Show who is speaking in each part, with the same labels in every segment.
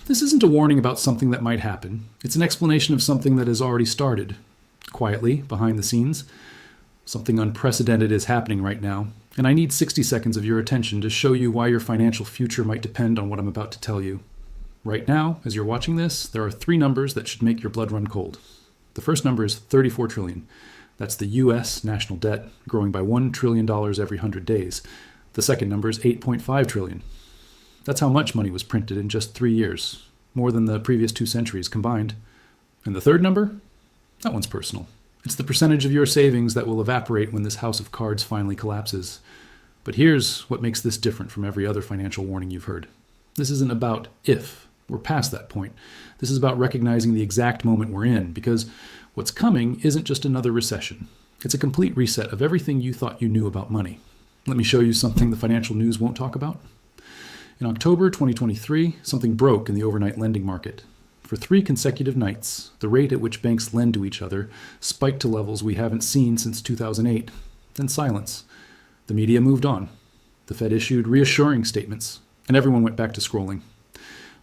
Speaker 1: This isn't a warning about something that might happen. It's an explanation of something that has already started. Quietly, behind the scenes. Something unprecedented is happening right now, and I need 60 seconds of your attention to show you why your financial future might depend on what I'm about to tell you. Right now, as you're watching this, there are 3 numbers that should make your blood run cold. The first number is 34 trillion. That's the U.S. national debt, growing by $1 trillion every 100 days. The second number is 8.5 trillion. That's how much money was printed in just 3 years, more than the previous 2 centuries combined. And the third number? That one's personal. It's the percentage of your savings that will evaporate when this house of cards finally collapses. But here's what makes this different from every other financial warning you've heard. This isn't about if. We're past that point. This is about recognizing the exact moment we're in, because what's coming isn't just another recession. It's a complete reset of everything you thought you knew about money. Let me show you something the financial news won't talk about. In October 2023, something broke in the overnight lending market. For 3 consecutive nights, the rate at which banks lend to each other spiked to levels we haven't seen since 2008. Then silence. The media moved on. The Fed issued reassuring statements, and everyone went back to scrolling.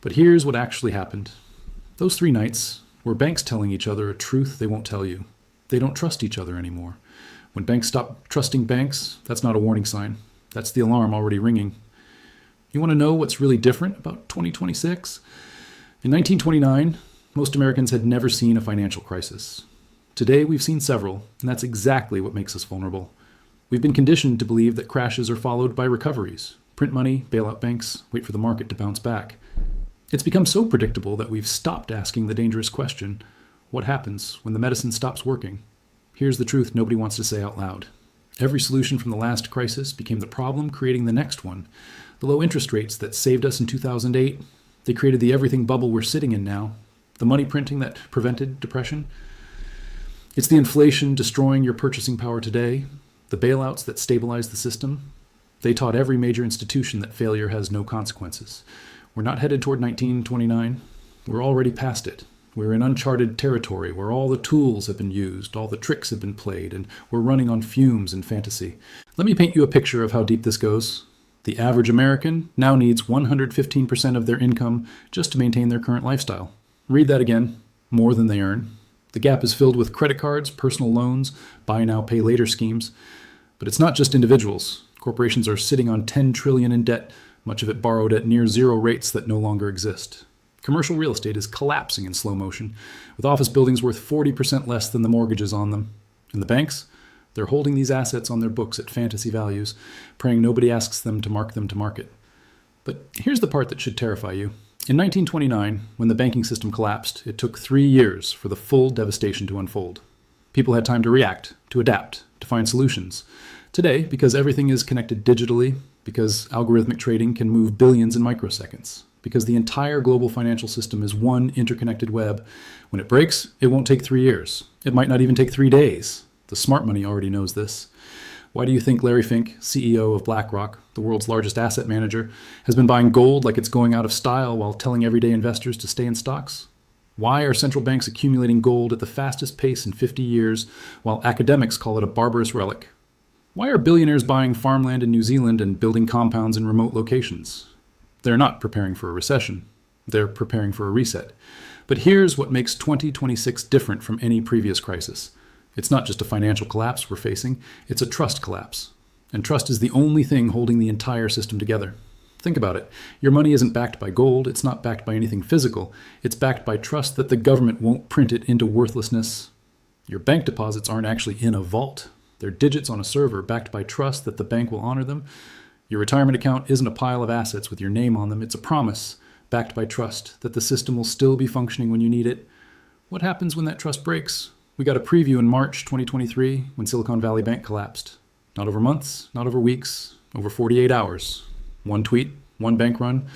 Speaker 1: But here's what actually happened. Those 3 nights were banks telling each other a truth they won't tell you. They don't trust each other anymore. When banks stop trusting banks, that's not a warning sign. That's the alarm already ringing. You want to know what's really different about 2026? In 1929, most Americans had never seen a financial crisis. Today, we've seen several, and that's exactly what makes us vulnerable. We've been conditioned to believe that crashes are followed by recoveries. Print money, bail out banks, wait for the market to bounce back. It's become so predictable that we've stopped asking the dangerous question, what happens when the medicine stops working? Here's the truth nobody wants to say out loud. Every solution from the last crisis became the problem creating the next one. The low interest rates that saved us in 2008, they created the everything bubble we're sitting in now. The money printing that prevented depression. It's the inflation destroying your purchasing power today. The bailouts that stabilized the system. They taught every major institution that failure has no consequences. We're not headed toward 1929. We're already past it. We're in uncharted territory where all the tools have been used, all the tricks have been played, and we're running on fumes and fantasy. Let me paint you a picture of how deep this goes. The average American now needs 115% of their income just to maintain their current lifestyle. Read that again. More than they earn. The gap is filled with credit cards, personal loans, buy now, pay later schemes. But it's not just individuals. Corporations are sitting on $10 trillion in debt, much of it borrowed at near zero rates that no longer exist. Commercial real estate is collapsing in slow motion, with office buildings worth 40% less than the mortgages on them. And the banks? They're holding these assets on their books at fantasy values, praying nobody asks them to market. But here's the part that should terrify you. In 1929, when the banking system collapsed, it took 3 years for the full devastation to unfold. People had time to react, to adapt, to find solutions. Today, because everything is connected digitally, because algorithmic trading can move billions in microseconds, because the entire global financial system is one interconnected web, when it breaks, it won't take 3 years. It might not even take 3 days. The smart money already knows this. Why do you think Larry Fink, CEO of BlackRock, the world's largest asset manager, has been buying gold like it's going out of style while telling everyday investors to stay in stocks? Why are central banks accumulating gold at the fastest pace in 50 years while academics call it a barbarous relic? Why are billionaires buying farmland in New Zealand and building compounds in remote locations? They're not preparing for a recession. They're preparing for a reset. But here's what makes 2026 different from any previous crisis. It's not just a financial collapse we're facing, it's a trust collapse. And trust is the only thing holding the entire system together. Think about it. Your money isn't backed by gold, it's not backed by anything physical. It's backed by trust that the government won't print it into worthlessness. Your bank deposits aren't actually in a vault. They're digits on a server backed by trust that the bank will honor them. Your retirement account isn't a pile of assets with your name on them. It's a promise backed by trust that the system will still be functioning when you need it. What happens when that trust breaks? We got a preview in March 2023 when Silicon Valley Bank collapsed. Not over months, not over weeks, over 48 hours. One tweet, one bank run,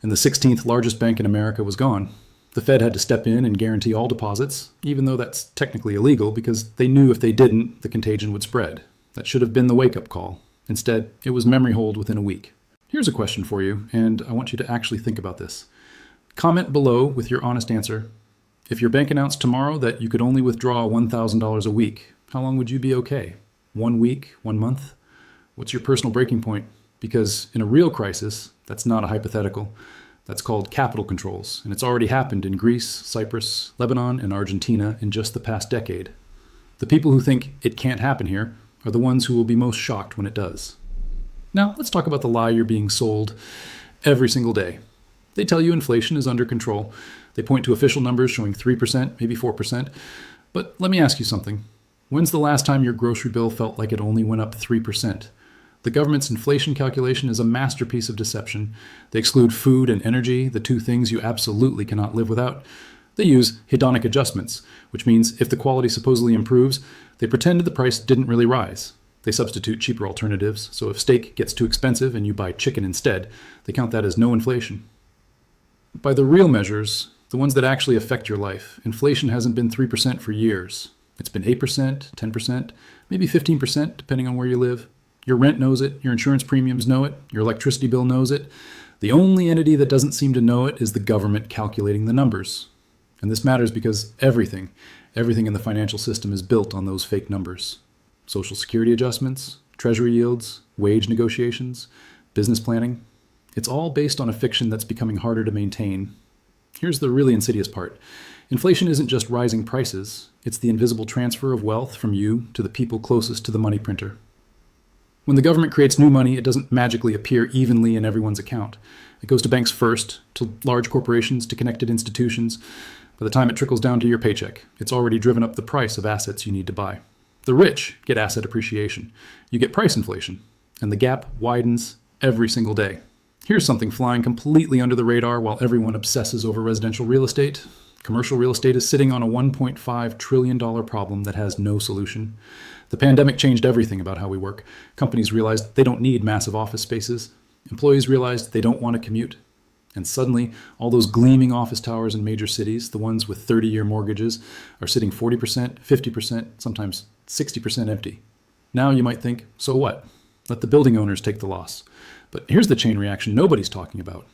Speaker 1: and the 16th largest bank in America was gone. The Fed had to step in and guarantee all deposits, even though that's technically illegal because they knew if they didn't, the contagion would spread. That should have been the wake-up call. Instead, it was memory hold within a week. Here's a question for you, and I want you to actually think about this. Comment below with your honest answer. If your bank announced tomorrow that you could only withdraw $1,000 a week, how long would you be okay? 1 week? 1 month? What's your personal breaking point? Because in a real crisis, that's not a hypothetical. That's called capital controls, and it's already happened in Greece, Cyprus, Lebanon, and Argentina in just the past decade. The people who think it can't happen here are the ones who will be most shocked when it does. Now, let's talk about the lie you're being sold every single day. They tell you inflation is under control. They point to official numbers showing 3%, maybe 4%. But let me ask you something. When's the last time your grocery bill felt like it only went up 3%? The government's inflation calculation is a masterpiece of deception. They exclude food and energy, the two things you absolutely cannot live without. They use hedonic adjustments, which means if the quality supposedly improves, they pretend the price didn't really rise. They substitute cheaper alternatives, so if steak gets too expensive and you buy chicken instead, they count that as no inflation. By the real measures, the ones that actually affect your life, inflation hasn't been 3% for years. It's been 8%, 10%, maybe 15%, depending on where you live. Your rent knows it, your insurance premiums know it, your electricity bill knows it. The only entity that doesn't seem to know it is the government calculating the numbers. And this matters because everything in the financial system is built on those fake numbers. Social security adjustments, treasury yields, wage negotiations, business planning. It's all based on a fiction that's becoming harder to maintain. Here's the really insidious part. Inflation isn't just rising prices, it's the invisible transfer of wealth from you to the people closest to the money printer. When the government creates new money, it doesn't magically appear evenly in everyone's account. It goes to banks first, to large corporations, to connected institutions. By the time it trickles down to your paycheck, it's already driven up the price of assets you need to buy. The rich get asset appreciation. You get price inflation, and the gap widens every single day. Here's something flying completely under the radar while everyone obsesses over residential real estate. Commercial real estate is sitting on a $1.5 trillion problem that has no solution. The pandemic changed everything about how we work. Companies realized they don't need massive office spaces. Employees realized they don't want to commute. And suddenly, all those gleaming office towers in major cities, the ones with 30-year mortgages, are sitting 40%, 50%, sometimes 60% empty. Now you might think, so what? Let the building owners take the loss. But here's the chain reaction nobody's talking about.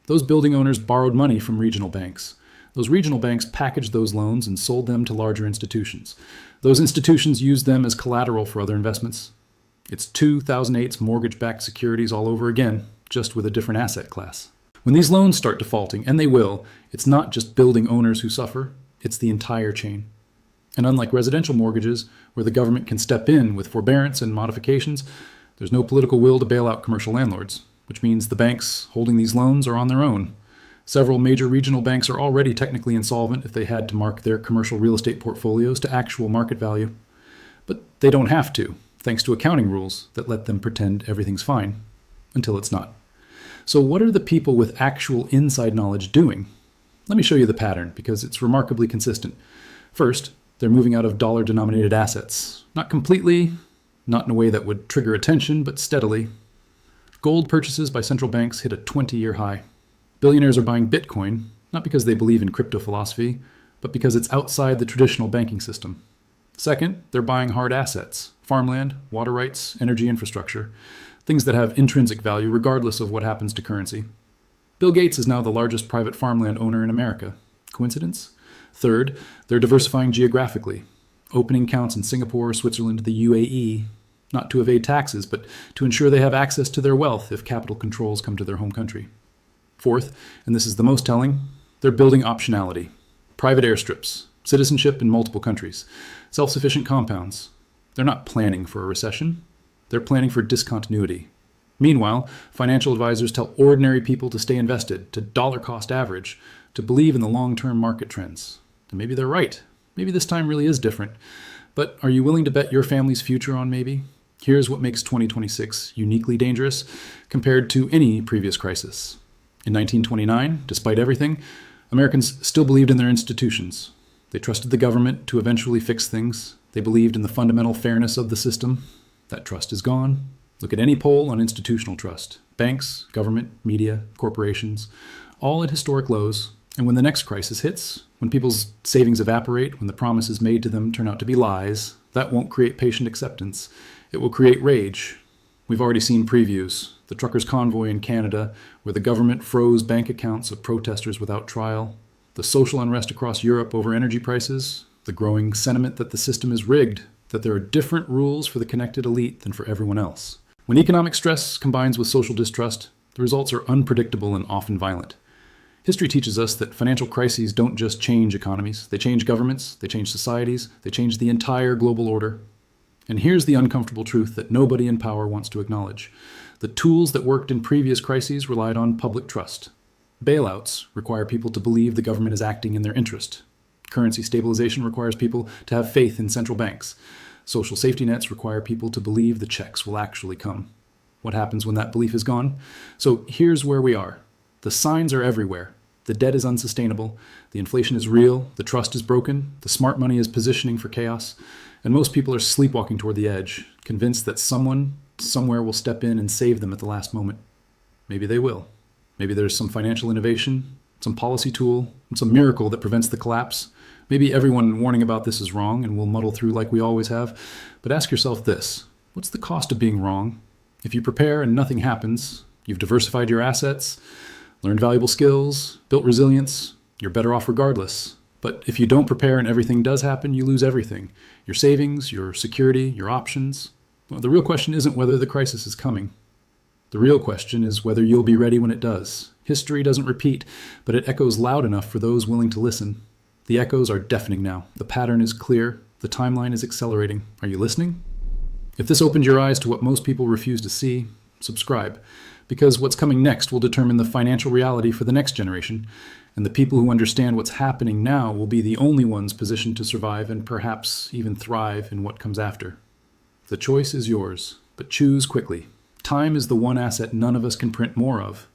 Speaker 1: Those building owners borrowed money from regional banks. Those regional banks packaged those loans and sold them to larger institutions. Those institutions used them as collateral for other investments. It's 2008's mortgage-backed securities all over again, just with a different asset class. When these loans start defaulting, and they will, it's not just building owners who suffer, it's the entire chain. And unlike residential mortgages, where the government can step in with forbearance and modifications, there's no political will to bail out commercial landlords, which means the banks holding these loans are on their own. Several major regional banks are already technically insolvent if they had to mark their commercial real estate portfolios to actual market value. But they don't have to, thanks to accounting rules that let them pretend everything's fine, until it's not. So what are the people with actual inside knowledge doing? Let me show you the pattern, because it's remarkably consistent. First, they're moving out of dollar-denominated assets. Not completely, not in a way that would trigger attention, but steadily. Gold purchases by central banks hit a 20-year high. Billionaires are buying Bitcoin, not because they believe in crypto philosophy, but because it's outside the traditional banking system. Second, they're buying hard assets, farmland, water rights, energy infrastructure, things that have intrinsic value regardless of what happens to currency. Bill Gates is now the largest private farmland owner in America. Coincidence? Third, they're diversifying geographically, opening accounts in Singapore, Switzerland, the UAE, not to evade taxes, but to ensure they have access to their wealth if capital controls come to their home country. Fourth, and this is the most telling, they're building optionality. Private airstrips, citizenship in multiple countries, self-sufficient compounds. They're not planning for a recession. They're planning for discontinuity. Meanwhile, financial advisors tell ordinary people to stay invested, to dollar-cost average, to believe in the long-term market trends. And maybe they're right. Maybe this time really is different. But are you willing to bet your family's future on maybe? Here's what makes 2026 uniquely dangerous compared to any previous crisis. In 1929, despite everything, Americans still believed in their institutions. They trusted the government to eventually fix things. They believed in the fundamental fairness of the system. That trust is gone. Look at any poll on institutional trust. Banks, government, media, corporations, all at historic lows. And when the next crisis hits, when people's savings evaporate, when the promises made to them turn out to be lies, that won't create patient acceptance. It will create rage. We've already seen previews. The truckers' convoy in Canada, where the government froze bank accounts of protesters without trial. The social unrest across Europe over energy prices. The growing sentiment that the system is rigged, that there are different rules for the connected elite than for everyone else. When economic stress combines with social distrust, the results are unpredictable and often violent. History teaches us that financial crises don't just change economies. They change governments, they change societies, they change the entire global order. And here's the uncomfortable truth that nobody in power wants to acknowledge. The tools that worked in previous crises relied on public trust. Bailouts require people to believe the government is acting in their interest. Currency stabilization requires people to have faith in central banks. Social safety nets require people to believe the checks will actually come. What happens when that belief is gone? So here's where we are. The signs are everywhere. The debt is unsustainable. The inflation is real. The trust is broken. The smart money is positioning for chaos. And most people are sleepwalking toward the edge, convinced that someone, somewhere will step in and save them at the last moment. Maybe they will. Maybe there's some financial innovation, some policy tool, some miracle that prevents the collapse. Maybe everyone warning about this is wrong and we'll muddle through like we always have. But ask yourself this: what's the cost of being wrong? If you prepare and nothing happens, you've diversified your assets, learned valuable skills, built resilience, you're better off regardless. But if you don't prepare and everything does happen, you lose everything. Your savings, your security, your options. Well, the real question isn't whether the crisis is coming. The real question is whether you'll be ready when it does. History doesn't repeat, but it echoes loud enough for those willing to listen. The echoes are deafening now. The pattern is clear. The timeline is accelerating. Are you listening? If this opened your eyes to what most people refuse to see, subscribe. Because what's coming next will determine the financial reality for the next generation, and the people who understand what's happening now will be the only ones positioned to survive and perhaps even thrive in what comes after. The choice is yours, but choose quickly. Time is the one asset none of us can print more of.